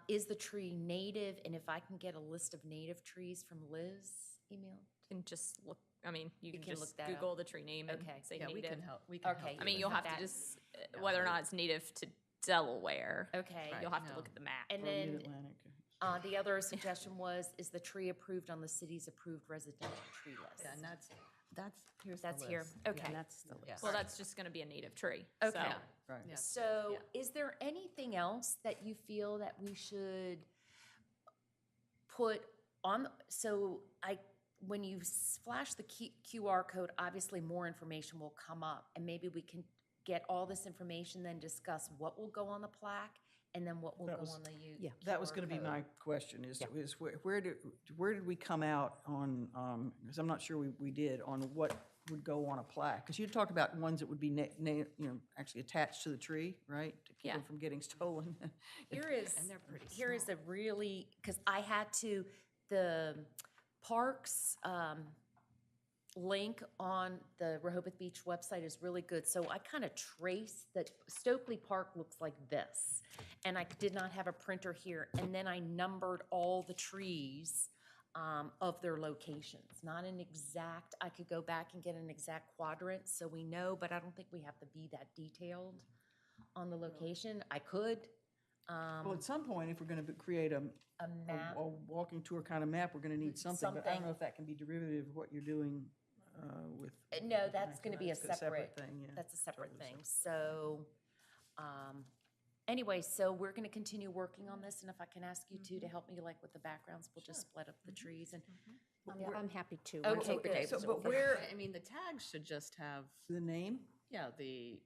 Is the tree native? And if I can get a list of native trees from Liz email? And just look, I mean, you can can just look that up. Google the tree name and Okay. say Yeah, we can native. help, we can help. Okay. you I mean, with you'll that. have to just, whether or not it's native to Delaware, Okay. you'll have to no. look at the map. And Or then Mid-Atlantic. the other suggestion was, is the tree approved on the city's approved residential tree list? Yeah, and here's the That's here. list. Okay. Yeah, that's the list. Well, that's just gonna be a native tree. Okay. So, Right. Yeah. So, is there anything else that you feel that we should put so when you flash the QR code, obviously more information will come up, and maybe we can get all this information, then discuss what will go on the plaque, and then what will That go was- on the That was QR going to be code. my question, is where did we come out on, because I'm not sure we did, on what would go on a plaque? Because you talked about ones that would be, actually attached to the tree, right? To keep them Yeah. from getting stolen. Here is, And they're pretty here is a really, because I had to, the parks link on the Rehoboth Beach website is really good. So I kind of traced that Stokely Park looks like this. And I did not have a printer here. And then I numbered all the trees of their locations. Not an exact, I could go back and get an exact quadrant so we know, but I don't think we have to be that detailed on the location. I could. Well, at some point, if we're going to create a map. a walking tour kind of map, we're going to need something, but I don't Something. know if that can be derivative of what you're doing with. No, that's gonna be a It's separate, thing, yeah. that's a separate Totally thing. So, anyway, so we're gonna continue working on this, and if I can ask you two to help me, like, with the backgrounds, we'll just split up the trees and. I'm happy to. Okay, Once good. Arbor Day So, was but over. where, I mean, the tags should just have, the name yeah, the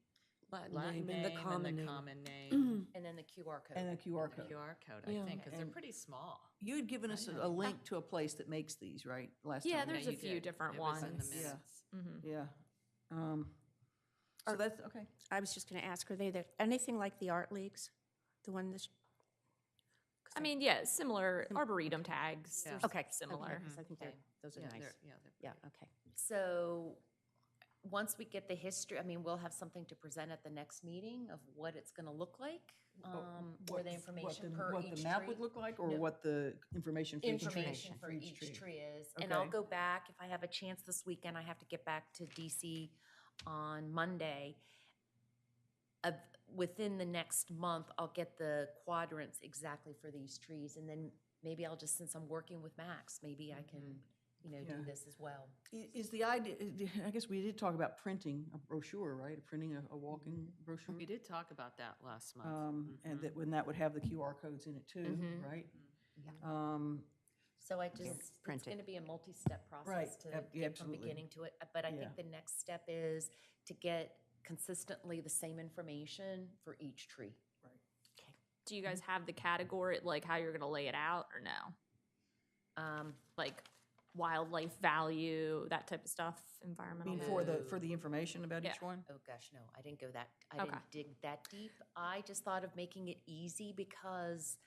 Latin Latin name name and the and common the name. common name, And then the QR code. and a QR code? QR code, Yeah. I think, because they're And- pretty small. You had given us a link to a place that makes these, right, last time? Yeah, we there's met? a few different It was in the ones. Yeah. minutes. Yeah. So that's, okay. I was just going to ask, are they anything like the art leagues? The one that's, I mean, yeah, similar Arboretum tags. Yeah. They're okay. Similar. Because I think those are Yeah, nice. they're Yeah, okay. So, once we get the history, I mean, we'll have something to present at the next meeting of what it's gonna look like, or the information per What each the map tree. would look like, or No. what the information for each tree? Information for each tree is. And I'll Okay. go back, if I have a chance this weekend, I have to get back to DC on Monday. Within the next month, I'll get the quadrants exactly for these trees, and then maybe I'll just, since I'm working with Max, maybe I can, do Yeah. this as well. Is the idea, I guess we did talk about printing a brochure, right? Printing a walking brochure? We did talk about that last month. And that, when that would have the QR codes in it too, right? So it's print it. gonna be a multi-step Right, process to yeah, get from absolutely. beginning to it. But I Yeah. think the next step is to get consistently the same information for each tree. Do you guys have the category, like how you're gonna lay it out, or no? Like wildlife value, that type of stuff, I environmental. mean, for the information about each Yeah. one? Oh, gosh, no, I didn't go that, I Okay. didn't dig that deep. I just thought of making it easy because,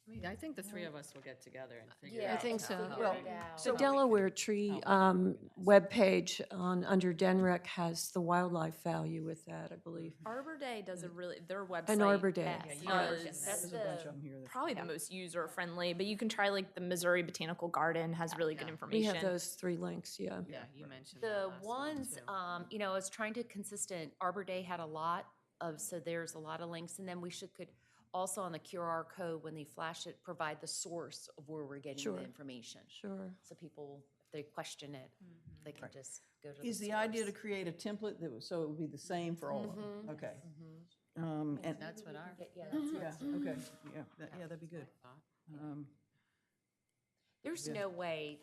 I mean, I think the three of us will get together and figure yeah. out. I think so. figure Well, it out. The Delaware Tree webpage under DENREC has the wildlife value with that, I believe. Arbor Day does a really, their website. And Arbor Day. Yes, you are does getting that's There's a bunch the, of them here. probably the most user-friendly, but you can try like the Missouri Botanical Garden has really good Yeah. We information. have those 3 links, yeah. Yeah, you mentioned that the last one, ones, too. I was trying to consistent, Arbor Day had a lot of, so there's a lot of links. And then we could also on the QR code, when they flash it, provide the source of where we're getting Sure. the information. Sure. So people, if they question it, they can just go to the Is the idea to source. create a template that was, so it would be the same for all of them? Okay. And, That's what our. Yeah, yeah, okay, yeah, that'd be good. thought. There's Yeah. no way,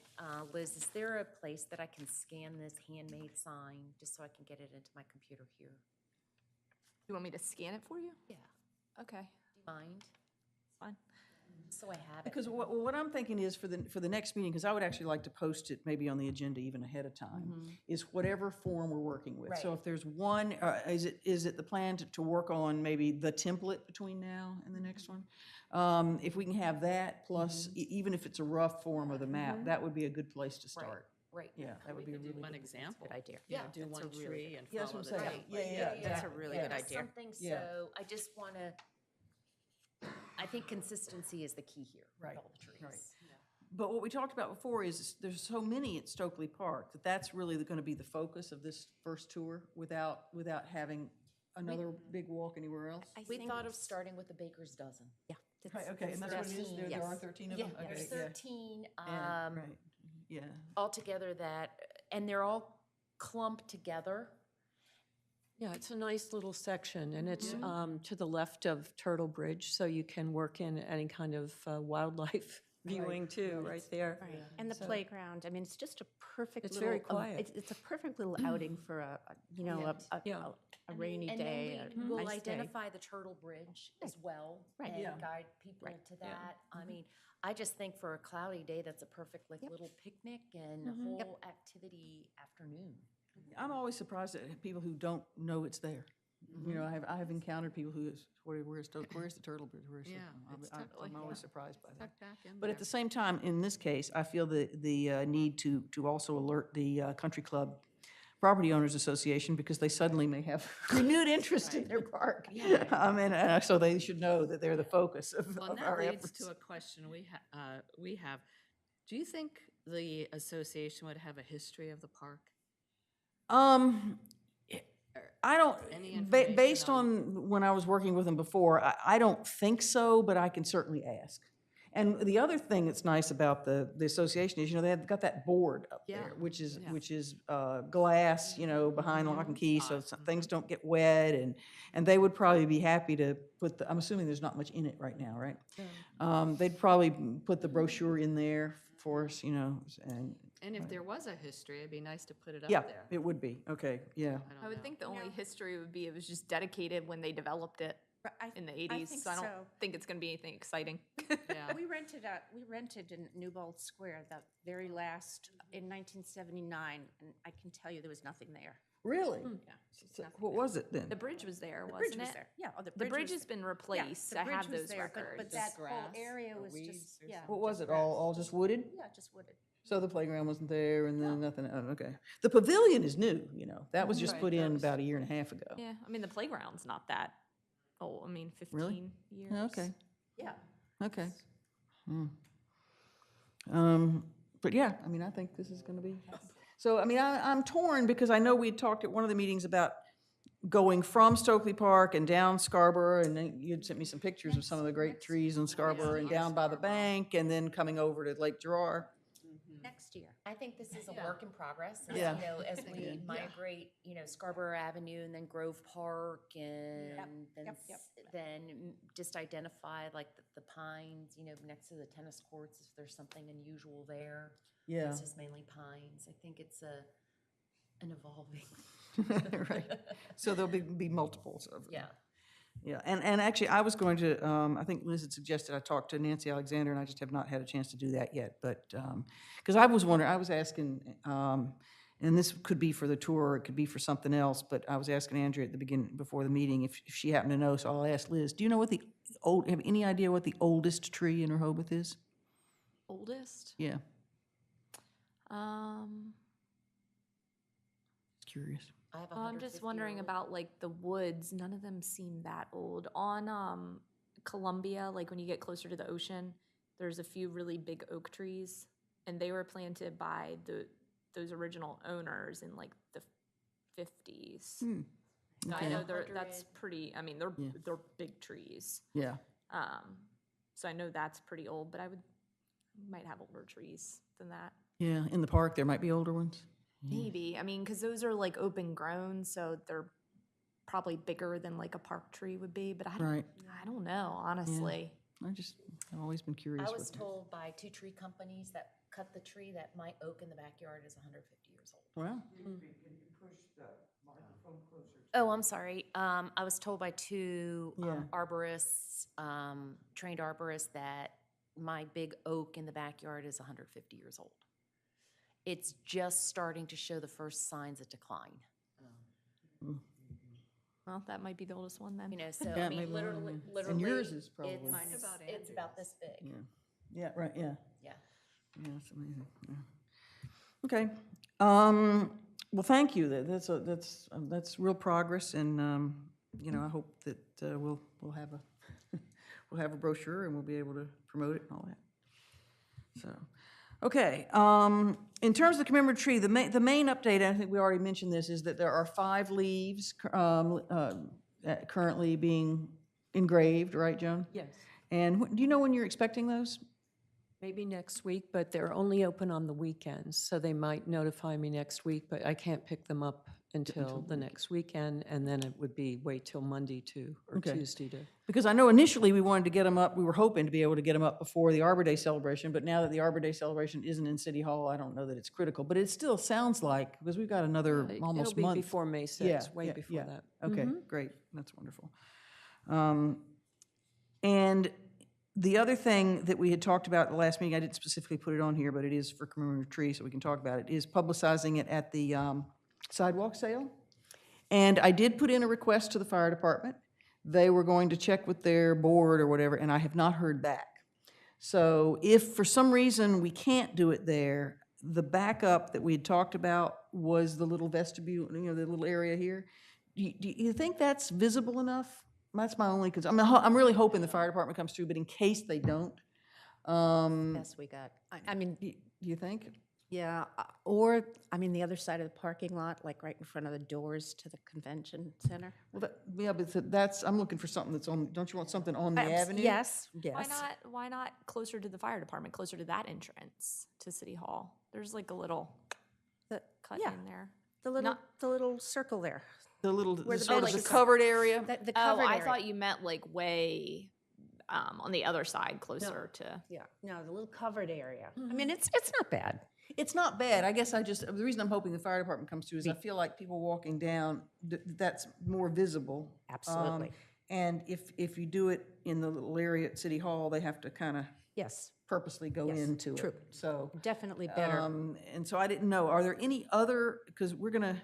Liz, is there a place that I can scan this handmade sign just so I can get it into my computer here? You want me to scan it for you? Yeah. Okay, Do you mind? fine. So I have it. Because what I'm thinking is for the next meeting, because I would actually like to post it maybe on the agenda even ahead of time, is whatever form we're working with. So Right. if there's one, is it the plan to work on maybe the template between now and the next one? If we can have that, plus even if it's a rough form of the map, that would be a good place to start. Right. Yeah, that would be a Do really one good. example. Good idea. You know, Yeah, do that's one a really tree and Yeah, that's follow what the I'm saying. template. Yeah, yeah, That's a exactly. really Yeah. good idea. Something, Yeah. so I just want to, I think consistency is the key here Right, with all the trees. right. But what we talked about before is there's so many at Stokely Park that that's really going to be the focus of this first tour without having another big walk anywhere else? We thought of starting with the baker's dozen. Yeah. Right, okay, and that's what it is? There are 13 of them? Yeah, there's Okay, yeah. 13 And- Right, yeah. altogether that, and they're all clumped together. Yeah, it's a nice little section, and it's to the left of Turtle Bridge, so you can work in any kind of wildlife viewing too, right there. Right, and the So- playground, I mean, it's just a perfect It's little. very quiet. It's a perfect little outing for you know, Yeah. a rainy And day, then a we will nice day. identify the Turtle Bridge as well. Right. And Yeah. guide people Right. to that. I mean, I just think for a cloudy day, that's a perfect like little picnic and whole activity afternoon. I'm always surprised at people who don't know it's there. You know, I have encountered people who is, where's the turtle bridge? Where's the-" Yeah, it's totally- I'm always surprised by that. Tucked back in But there. at the same time, in this case, I feel the need to also alert the Country Club Property Owners Association because they suddenly may have renewed interest in their park. And so they should know that they're the focus of Well, and our that leads efforts. to a question we have. Do you think the association would have a history of the park? I don't, Any based information on when I was working with them before, I don't think so, but I can certainly ask. And the other thing that's nice about the association is, you know, they've got that board up Yeah, there, which is, yeah. glass, you know, behind lock and key, so Awesome. things don't get wet, and they would probably be happy to put I'm assuming there's not much in it right now, right? They'd probably put the brochure in there for us, you know, and, And if there was a history, it'd be nice to put it yeah, up there. it would be, okay, yeah. don't I would know. think the only history would be it was just dedicated when they developed it in the 80s. think So I don't so. think it's going to be anything exciting. Yeah. We rented in Newbold Square, the very last, in 1979, and I can tell you there was nothing there. Really? Yeah. So what was it then? The bridge was there, The wasn't bridge was it? there, yeah. Oh, The bridge bridge was has been yeah, replaced. the I bridge have was those there, records. But that whole grass area or was weeds just, or yeah. What was just it, all grass. just wooded? Yeah, just wooded. So the playground wasn't there and then nothing, oh, okay. The pavilion is new, you know, that was just Right, put that in was- about a year and a half ago. Yeah, I mean, the playground's not that old. I mean, 15 Really? years. Okay, Yeah. okay. But yeah, I mean, I think this is gonna be, so, I mean, I'm torn because I know we had talked at one of the meetings about going from Stokely Park and down Scarborough, and then you'd sent me some pictures of some of the great trees in Scarborough and Yeah, down by the Scarborough. bank, and then coming over to Lake Gerard. Next year. I think this is a Yeah. work in progress. As, Yeah. You know, as we migrate, you know, Scarborough Avenue and then Grove Park and then, yep. then just identify like the pines, you know, next to the tennis courts, if there's something unusual there. Yeah. It's just mainly pines. I think it's an evolving. Right, so there'll be multiples of them. Yeah. Yeah, and actually, I was going to, I think Liz had suggested I talk to Nancy Alexander, and I just have not had a chance to do that yet, but, because I was wondering, I was asking, and this could be for the tour, or it could be for something else, but I was asking Andrea at the beginning, before the meeting, if she happened to know, so I'll ask Liz, do you know what have any idea what the oldest tree in Rehoboth is? Oldest? Yeah, Um, curious. I have a I'm just wondering 150-year-old. about like the woods. None of them seem that old. On Columbia, like when you get closer to the ocean, there's a few really big oak trees, and they were planted by those original owners in like the 50s. I Okay. know that's pretty. I mean, they're big trees. Yeah, So I know that's pretty old, but might have older trees than that. yeah, in the park, there might be older ones. Maybe. I mean, because those are like open grown, so they're probably bigger than like a park tree would be. But Right, I don't know, honestly. I've always been curious. I was what- told by 2 tree companies that cut the tree that my oak in the backyard is 150 years old. Wow, Oh, I'm sorry. I was told by 2 Yeah. arborists, trained arborists, that my big oak in the backyard is 150 years old. It's just starting to show the first signs of decline. Well, that might be the oldest one then. You know, so Yeah, I mean, maybe one, literally, yeah. literally, And yours is probably- it's, Mine is- it's about this big. yeah, yeah, right, yeah. Yeah. Yeah, it's amazing, yeah. Okay, well, thank you, that's real progress, and, you know, I hope that, we'll have a, we'll have a brochure and we'll be able to promote it and all that. So, okay, in terms of the commemorative tree, the main update, I think we already mentioned this, is that there are 5 leaves, currently being engraved, right, Joan? Yes. And do you know when you're expecting those? Maybe next week, but they're only open on the weekends, so they might notify me next week, but I can't pick them up until the next weekend, and then it would be wait till Monday to, or Okay. Tuesday to. Because I know initially we wanted to get them up, we were hoping to be able to get them up before the Arbor Day celebration, but now that the Arbor Day celebration isn't in City Hall, I don't know that it's critical. But it still sounds like, because we've got another almost It'll be month. before May Yeah, 6th, way yeah, before yeah. that. Okay, great, that's wonderful. And the other thing that we had talked about at the last meeting, I didn't specifically put it on here, but it is for Commemorative Tree, so we can talk about it, is publicizing it at the sidewalk sale. And I did put in a request to the fire department. They were going to check with their board or whatever, and I have not heard back. So if for some reason we can't do it there, the backup that we had talked about was the little vestibule, you know, the little area here. Do you think that's visible enough? That's my only concern. I'm really hoping the fire department comes through, but in case they don't, Yes, we got, I mean, do you think? yeah, or, I mean, the other side of the parking lot, like right in front of the doors to the convention center. Well, yeah, but that's, I'm looking for something that's on, don't you want something on the avenue? Yes, Why yes. why not closer to the fire department, closer to that entrance to City Hall? There's like a little The- cut yeah. in there. The little circle there, The little, Where the sort of the benches are. covered area? the Oh, covered I area. thought you meant like way on the other side, closer to. Yeah, no, the little covered area. I mean, it's not bad. It's not bad. I guess the reason I'm hoping the fire department comes through is I feel like people walking down, that's more visible. Absolutely. And if you do it in the little area at City Hall, they have to kind of Yes, purposely go Yes, into it. true. So, definitely better. and so I didn't know, are there any other, because we're gonna,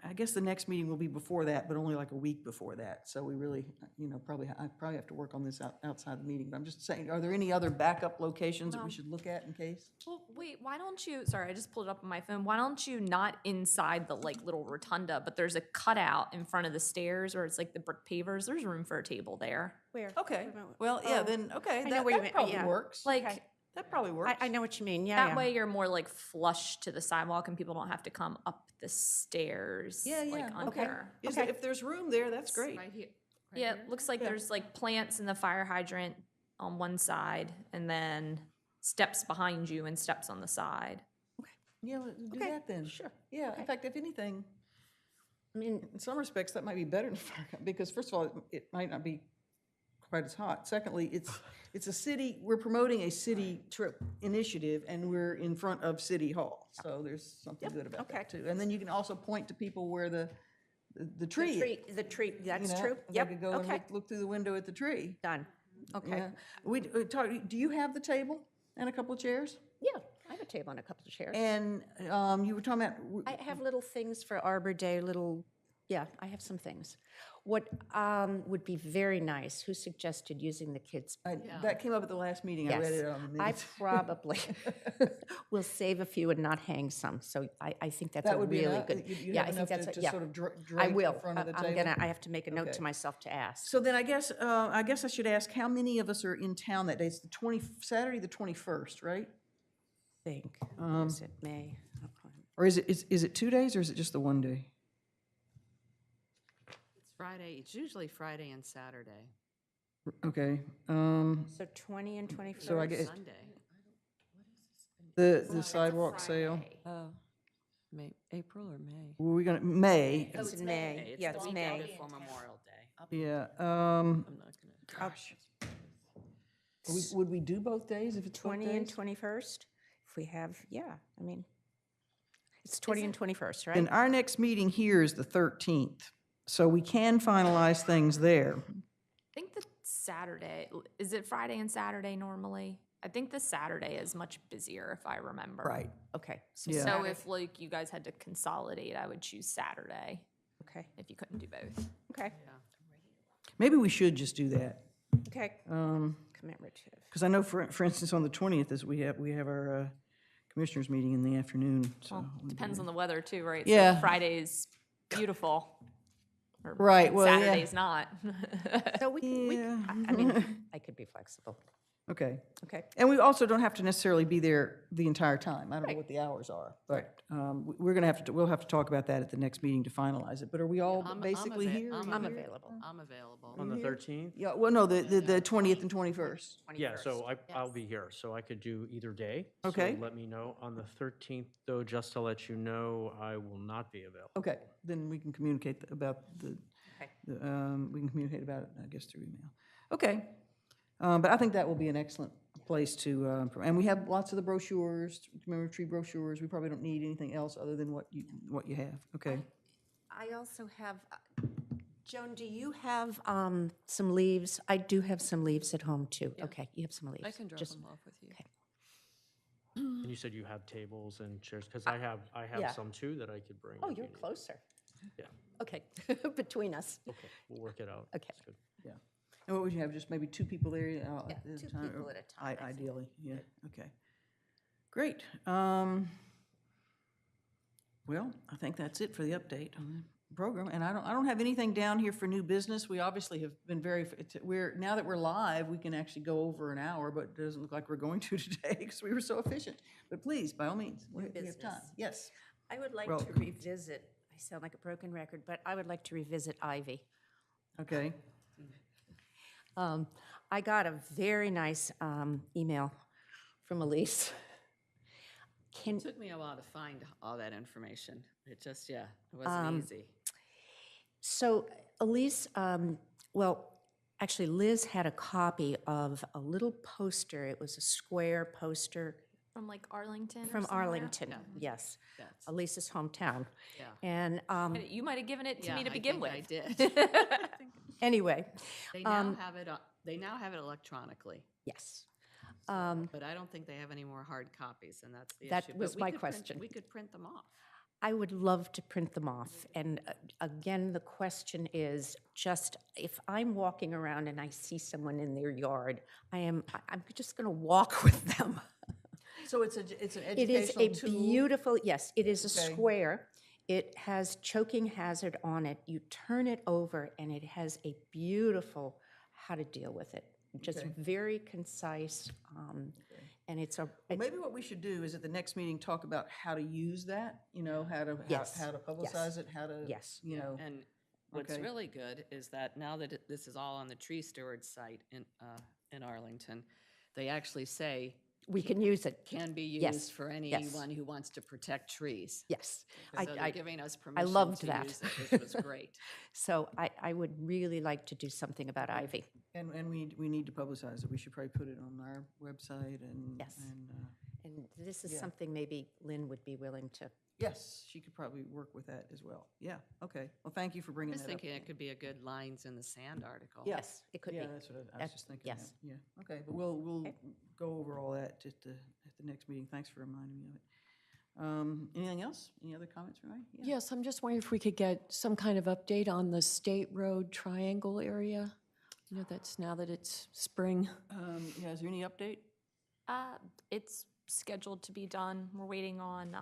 I guess the next meeting will be before that, but only like a week before that. So we really, you know, I probably have to work on this outside the meeting. But I'm just saying, are there any other backup locations that we should look at in case? Well, wait, why don't you, sorry, I just pulled it up on my phone. Why don't you not inside the like little rotunda, but there's a cutout in front of the stairs where it's like the brick pavers. There's room for a table there. Where? Okay, Wait a minute. well, yeah, Oh, then, okay, know that where you that mean, probably yeah. works. Like, Okay. That probably works. I know what you mean, yeah, that yeah. way you're more like flush to the sidewalk and people don't have to come up the stairs. Yeah, like yeah, under. okay. If there's room there, that's great. Right here. Yeah, it looks like there's like plants in the fire hydrant on one side and then steps behind you and steps on the side. Yeah, let's do Okay, that then. sure. Yeah, in fact, if anything, I mean, in some respects, that might be better than fire company, because first of all, it might not be quite as hot. Secondly, it's a city, we're promoting a city initiative, and we're in front of City Hall. So there's something good about that, too. And then you can also point to people where the tree is. the tree, you that's know? true. They Yep, could go and okay, look through the window at the tree. done. Okay. Yeah. Do you have the table and a couple of chairs? Yeah, I have a table and a couple of chairs. And you were talking about, I have little things for Arbor Day, yeah, I have some things. What would be very nice, who suggested using the kids' that came up at the last meeting. I read Yes, it on the I minutes. probably will save a few and not hang some, so I think that's That a would be really enough? good. You Yeah, have I think enough that's, to yeah. sort of I drape will. the front of the I'm table? gonna, I have to make a note Okay. to myself to ask. So then I guess I should ask, how many of us are in town that day? It's Saturday, the 21st, right? Think, is it May? Or is it 2 days, or is it just the one day? It's Friday, it's usually Friday and Saturday. Okay, So 20 and 21st? so I guess Sunday. the sidewalk sale, Oh, April or May? were we gonna, May? It's in May, yeah, the it's weekend May. before Memorial Day. Yeah, I'm not gonna. gosh. Would we do both days if it's both 20 and days? 21st? If we have, yeah, I mean, it's 20 and 21st, right? And our next meeting here is the 13th, so we can finalize things there. I think the Saturday, is it Friday and Saturday normally? I think the Saturday is much busier if I remember. Right. Okay, so Yeah. So Saturday, if like you guys had to consolidate, I would choose Saturday okay, if you couldn't do both. okay, Maybe we should just do that. okay, commemorative. Because I know, for instance, on the 20th, is we have our commissioners meeting in the afternoon, so. Well, depends on the weather too, right? Yeah. So Friday's beautiful. Or Right, well, yeah. Saturday's not. So we, Yeah. I mean, I could be flexible. Okay. Okay. And we also don't have to necessarily be there the entire time. I don't know what the hours are, but we're going to have to, we'll have to talk about that at the next meeting to finalize it. But are we all basically here? Are you I'm here? available. I'm available. On the 13th? Yeah, well, no, the 20th and 21st. Yeah, so I'll be here, so I could do either day. Okay. So let me know. On the 13th, though, just to let you know, I will not be available. Okay, then we can communicate about Okay. we can communicate about it, I guess, through email. Okay. But I think that will be an excellent place to, and we have lots of the brochures, commemorative tree brochures. We probably don't need anything else other than what you have. Okay. I also have, Joan, do you have some leaves? I do have some leaves at home, too. Okay, you have some leaves. I can drop Just- them off with you. Okay. And you said you have tables and chairs, because I yeah. have some too that I could bring. Oh, if you you're need. closer. Yeah. Okay, between us. Okay, we'll work it out. Okay. That's good. Yeah. And what would you have, just maybe 2 people there? Yeah, at a 2 time, people or at a time, I think. Ideally, yeah, okay. Great. Well, I think that's it for the update on the program. And I don't have anything down here for new business. We obviously have been now that we're live, we can actually go over an hour, but it doesn't look like we're going to today because we were so efficient. But please, by all means, we have time. business. Yes. I would like Well- to revisit, I sound like a broken record, but I would like to revisit Ivy. Okay. I got a very nice email from Elise. It took me a while to find all that information. It just, yeah, it wasn't easy. So Elise, well, actually Liz had a copy of a little poster. It was a square poster From like Arlington or from somewhere? Arlington, yes, Yes. Elise's hometown. Yeah. And You might have given it to Yeah, me to I begin think with. I did. anyway, They now have it, they now have it electronically, yes. but I don't think they have any more hard copies, and that's the issue. That But was we my could print- question. We could print them off. I would love to print them off. And again, the question is just if I'm walking around and I see someone in their yard, I'm just going to walk with them. So it's an It is educational a tool? beautiful, yes, it is a Okay. square. It has choking hazard on it. You turn it over and it has a beautiful how to deal with it. Just Okay. very concise. And it's a, Well, maybe what we should do is at the next meeting, talk about how to use that, Yes, how to publicize it, how to, Yes. And what's Okay. really good is that now that this is all on the tree steward site in Arlington, they actually say we can use it. can be Yes, used for yes. anyone who wants to protect trees. Yes. So they're giving us I permission loved to that. use it, which was great. So I would really like to do something about ivy. and we need to publicize it. We should probably put it on our website and. Yes. And, And this is Yeah. something maybe Lynn would be willing to. yes, she could probably work with that as well. Yeah, okay. Well, thank you for I bringing was that up. thinking it could be a good lines in the sand article. Yeah. Yes, it could be. Yeah, that's what I was That's- just thinking. yes. Yeah, okay, but we'll go over all that at the next meeting. Thanks for reminding me of it. Anything else? Any other comments, Renee? Yeah. Yes, I'm just wondering if we could get some kind of update on the State Road Triangle area. You know, that's now that it's spring. Yeah, is there any update? It's scheduled to be done. We're waiting on,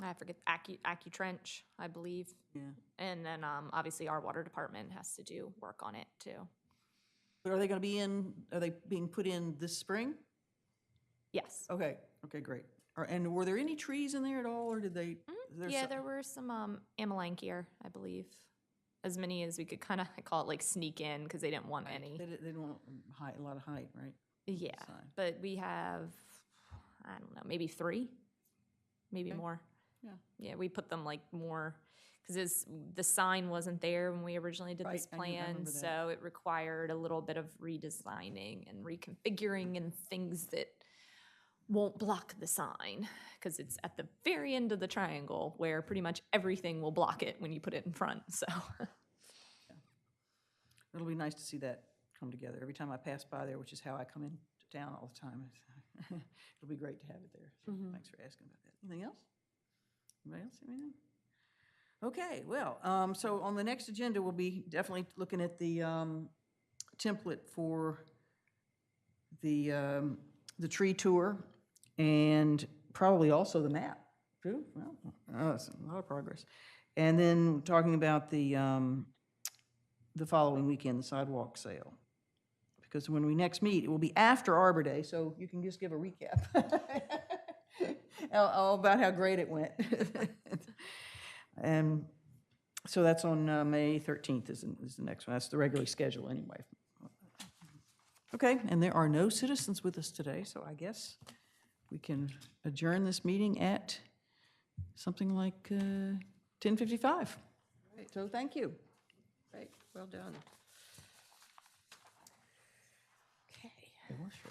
I forget, AccuTrench, I believe. Yeah. And then obviously our water department has to do work on it too. But are they being put in this spring? Yes. Okay, okay, great. And were there any trees in there at all, or did they? there's Yeah, some- there were some M&amp here, I believe. As many as we could kind of, I call it like sneak in because they didn't want any. They didn't want a lot of height, right? Yeah, Sign. but we have, I don't know, maybe 3, maybe Okay. more. Yeah. Yeah, we put them like more, because the sign wasn't there when we originally did this Right, I plan, remember that. so it required a little bit of redesigning and reconfiguring and things that won't block the sign, because it's at the very end of the triangle where pretty much everything will block it when you put it in front, so. It'll be nice to see that come together. Every time I pass by there, which is how I come into town all the time, it'll be great to have it there. So thanks for asking about that. Anything else? Anybody else? Anything? Okay, well, so on the next agenda, we'll be definitely looking at the template for the tree tour and probably also the map, too. Well, that's a lot of progress. And then talking about the following weekend, the sidewalk sale. because when we next meet, it will be after Arbor Day, so you can just give a recap. All about how great it went. And so that's on May 13th is the next one. That's the regularly scheduled anyway. Okay, and there are no citizens with us today, so I guess we can adjourn this meeting at something like 10:55. So thank you. Great, well done. Okay. It was shorter.